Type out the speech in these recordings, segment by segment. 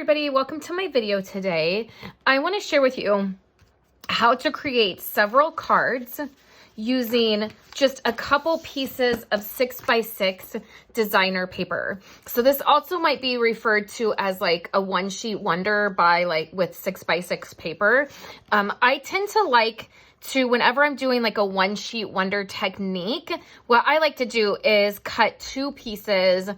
everybody, welcome to my video today. I want to share with you how to create several cards using just a couple pieces of 6x6 designer paper. So this also might be referred to as like a one sheet wonder with 6x6 paper. I tend to like to, whenever I'm doing like a one sheet wonder technique, what I like to do is cut two pieces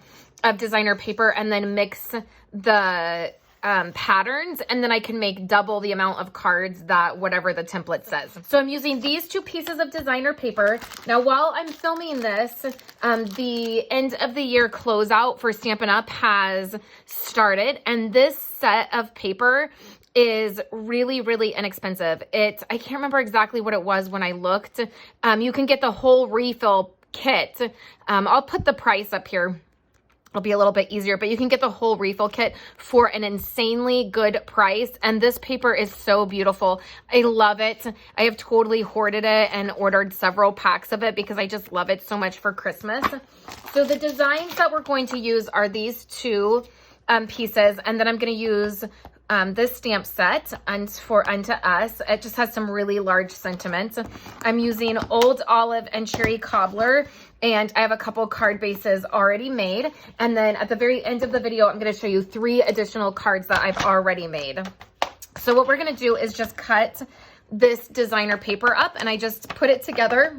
of designer paper and then mix the patterns, and then I can make double the amount of cards that whatever the template says. So I'm using these two pieces of designer paper. Now, while I'm filming this, the end of the year closeout for Stampin' Up! Has started, and this set of paper is really, really inexpensive. I can't remember exactly what it was when I looked. You can get the whole refill kit. I'll put the price up here. It'll be a little bit easier, but you can get the whole refill kit for an insanely good price. And this paper is so beautiful. I love it. I have totally hoarded it and ordered several packs of it because I just love it so much for Christmas. So the designs that we're going to use are these two pieces, and then I'm going to use this stamp set for Unto Us. It just has some really large sentiments. I'm using Old Olive and Cherry Cobbler, and I have a couple card bases already made. And then at the very end of the video, I'm going to show you 3 additional cards that I've already made. So what we're going to do is just cut this designer paper up, and I just put it together.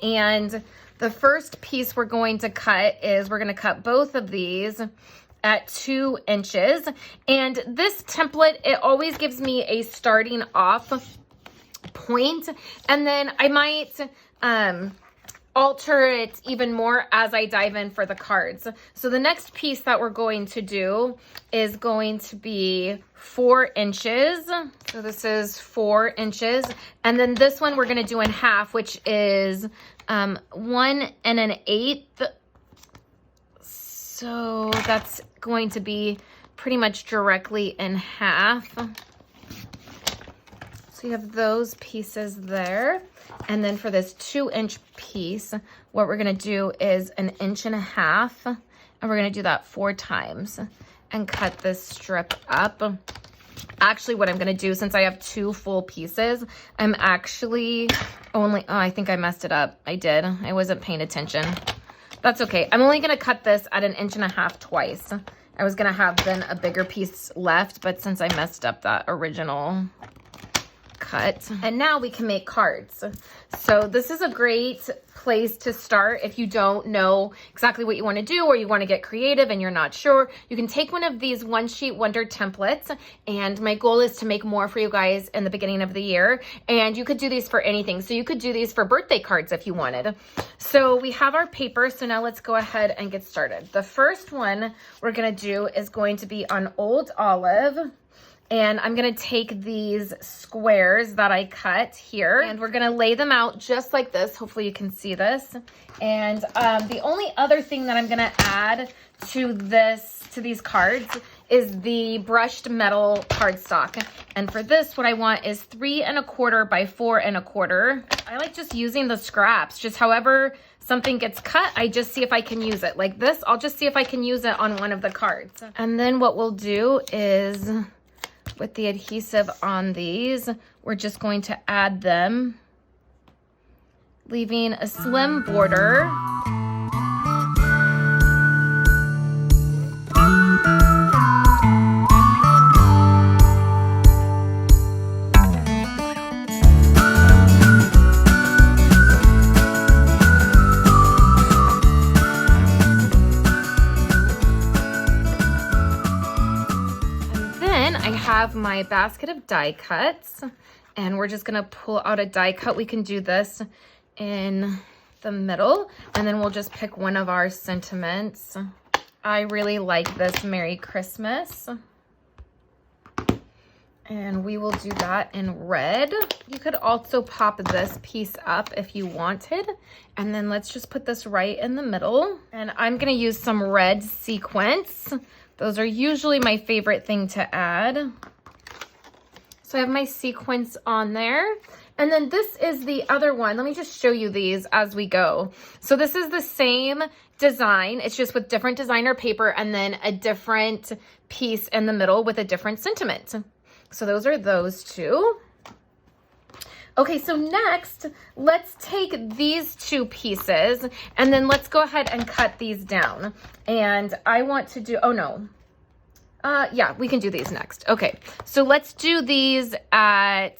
And the first piece we're going to cut is we're going to cut both of these at 2 inches. And this template, it always gives me a starting off point, and then I might alter it even more as I dive in for the cards. So the next piece that we're going to do is going to be 4 inches. So this is 4 inches. And then this one we're going to do in half, which is 1 1/8. So that's going to be pretty much directly in half. So you have those pieces there. And then for this 2-inch piece, what we're going to do is 1.5 inches. And we're going to do that 4 times and cut this strip up. Actually, what I'm going to do, since I have 2 full pieces, I'm actually only, oh, I think I messed it up. I did. I wasn't paying attention. That's okay. I'm only going to cut this at 1.5 inches twice. I was going to have then a bigger piece left, but since I messed up that original cut. And now we can make cards. So this is a great place to start if you don't know exactly what you want to do, or you want to get creative and you're not sure. You can take one of these one sheet wonder templates, and my goal is to make more for you guys in the beginning of the year. And you could do these for anything. So you could do these for birthday cards if you wanted. So we have our paper. So now let's go ahead and get started. The first one we're going to do is going to be on Old Olive. And I'm going to take these squares that I cut here, and we're going to lay them out just like this. Hopefully you can see this. And the only other thing that I'm going to add to these cards is the brushed metal cardstock. And for this, what I want is 3 1/4 by 4 1/4. I like just using the scraps, just however something gets cut, I just see if I can use it. Like this, I'll just see if I can use it on one of the cards. And then what we'll do is, with the adhesive on these, we're just going to add them, leaving a slim border. My basket of die cuts, and we're just gonna pull out a die cut. We can do this in the middle, and then we'll just pick one of our sentiments. I really like this Merry Christmas, and we will do that in red. You could also pop this piece up if you wanted, and then let's just put this right in the middle. And I'm gonna use some red sequins. Those are usually my favorite thing to add. So So I have my sequins on there. And then this is the other one. Let me just show you these as we go. So this is the same design. It's just with different designer paper and then a different piece in the middle with a different sentiment. So those are those two. Okay, so next, let's take these two pieces and then let's go ahead and cut these down. And I want to do, oh no. Yeah, we can do these next. Okay, so let's do these at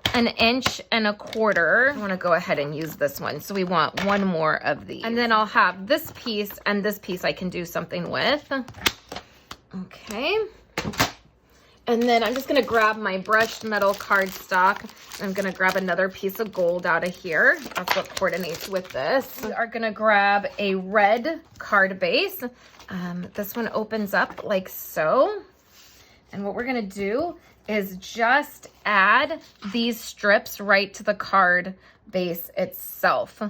1.25 inches. I want to go ahead and use this one. So we want one more of these. And then I'll have this piece and this piece I can do something with. Okay. And then I'm just going to grab my brushed metal cardstock. I'm going to grab another piece of gold out of here. That's what coordinates with this. We are going to grab a red card base. This one opens up like so. And what we're going to do is just add these strips right to the card base itself.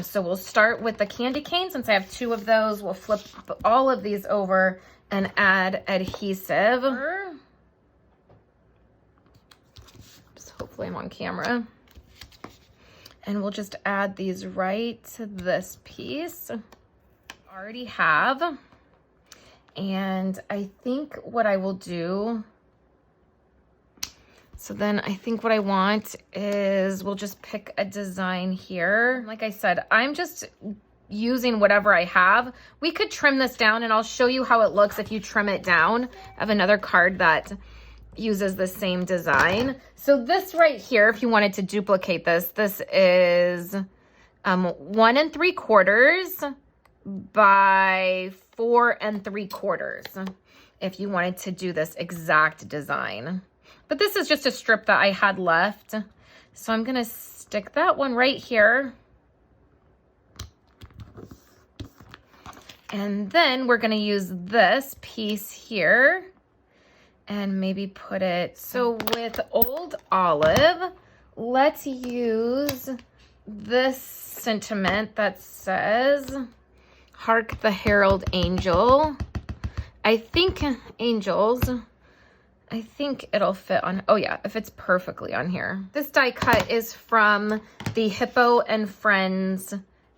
So we'll start with the candy cane. Since I have 2 of those, we'll flip all of these over and add adhesive. Hopefully I'm on camera. And we'll just add these right to this piece. Already have. And I think what I will do, so then I think what I want is we'll just pick a design here. Like I said, I'm just using whatever I have. We could trim this down and I'll show you how it looks if you trim it down. I have another card that uses the same design. So this right here, if you wanted to duplicate this, this is 1 3/4 by 4 3/4 if you wanted to do this exact design. But this is just a strip that I had left. So I'm gonna stick that one right here. And then we're gonna use this piece here and maybe put it, so with Old Olive, let's use this sentiment that says, Hark the Herald Angel. I think angels, I think it'll fit on, oh yeah, it fits perfectly on here. This die cut is from the Hippo and Friends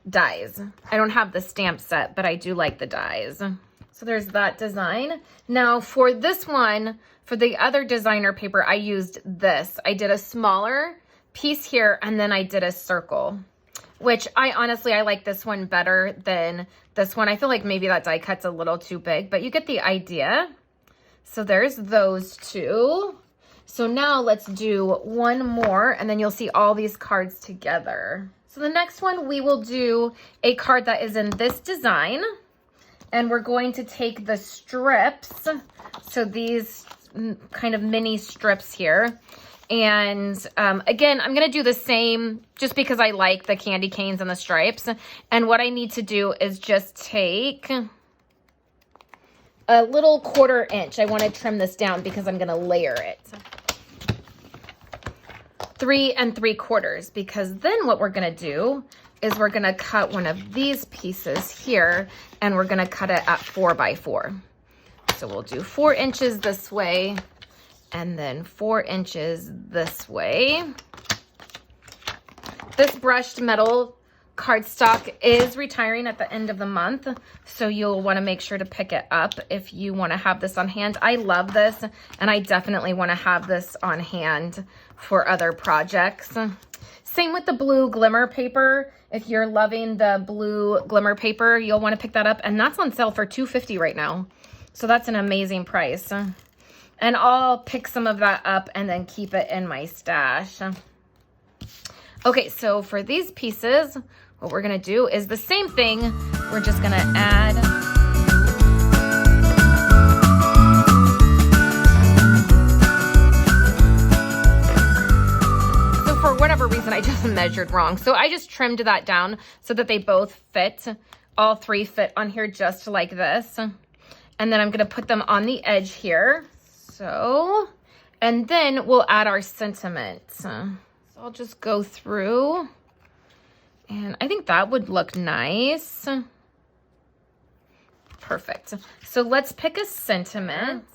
dies. I don't have the stamp set, but I do like the dies. So there's that design. Now for this one, for the other designer paper, I used this. I did a smaller piece here and then I did a circle, which I like this one better than this one. I feel like maybe that die cut's a little too big, but you get the idea. So there's those two. So now let's do one more and then you'll see all these cards together. So the next one, we will do a card that is in this design. And we're going to take the strips, so these kind of mini strips here. And again, I'm going to do the same just because I like the candy canes and the stripes. And what I need to do is just take a little 1/4 inch. I want to trim this down because I'm going to layer it. 3 3/4, because then what we're going to do is we're going to cut one of these pieces here and we're going to cut it at 4 by 4. So we'll do 4 inches this way and then 4 inches this way. This brushed metal cardstock is retiring at the end of the month, so you'll want to make sure to pick it up if you want to have this on hand. I love this and I definitely want to have this on hand for other projects. Same with the blue glimmer paper. If you're loving the blue glimmer paper, you'll want to pick that up. And that's on sale for $2.50 right now. So that's an amazing price. And I'll pick some of that up and then keep it in my stash. Okay, so for these pieces, what we're going to do is the same thing. We're just going to add whatever reason, I just measured wrong. So I just trimmed that down so that they both fit. All 3 fit on here just like this. And then I'm going to put them on the edge here. So, and then we'll add our sentiment. So I'll just go through and I think that would look nice. Perfect. So let's pick a sentiment.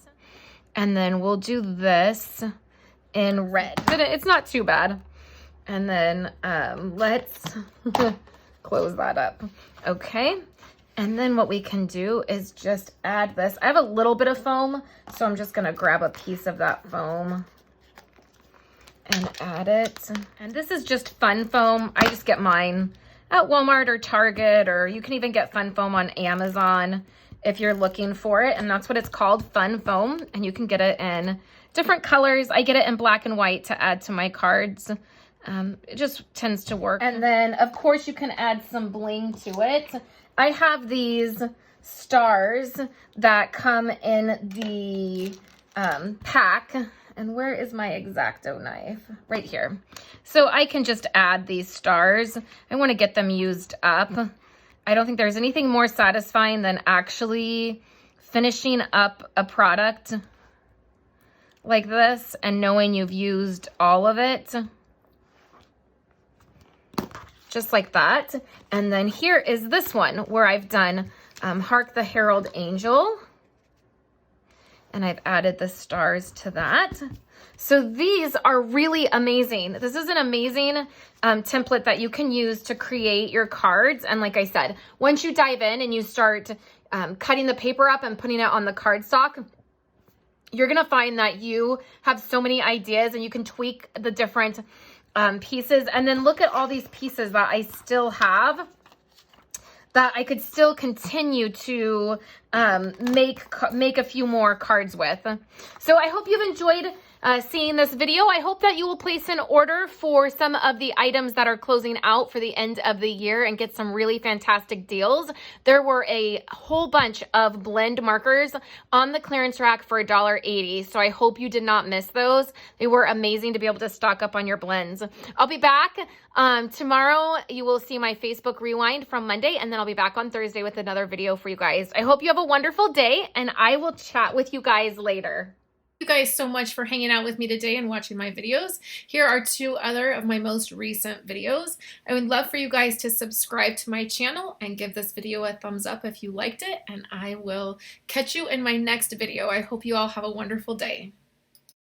And then we'll do this in red. It's not too bad. And then let's close that up. Okay. And then what we can do is just add this. I have a little bit of foam, so I'm just gonna grab a piece of that foam and add it. And this is just fun foam. I just get mine at Walmart or Target, or you can even get fun foam on Amazon if you're looking for it. And that's what it's called, fun foam. And you can get it in different colors. I get it in black and white to add to my cards. It just tends to work. And then of course you can add some bling to it. I have these stars that come in the pack. And where is my X-Acto knife? Right here. So I can just add these stars. I want to get them used up. I don't think there's anything more satisfying than actually finishing up a product like this and knowing you've used all of it. Just like that. And then here is this one where I've done Hark the Herald Angel. And I've added the stars to that. So these are really amazing. This is an amazing template that you can use to create your cards. And like I said, once you dive in and you start cutting the paper up and putting it on the cardstock, you're gonna find that you have so many ideas and you can tweak the different pieces. And then look at all these pieces that I still have that I could still continue to make a few more cards with. So I hope you've enjoyed seeing this video. I hope that you will place an order for some of the items that are closing out for the end of the year and get some really fantastic deals. There were a whole bunch of blend markers on the clearance rack for $1.80. So I hope you did not miss those. They were amazing to be able to stock up on your blends. I'll be back tomorrow. You will see my Facebook rewind from Monday, and then I'll be back on Thursday with another video for you guys. I hope you have a wonderful day, and I will chat with you guys later. Thank you guys so much for hanging out with me today and watching my videos. Here are 2 other of my most recent videos. I would love for you guys to subscribe to my channel and give this video a thumbs up if you liked it, and I will catch you in my next video. I hope you all have a wonderful day.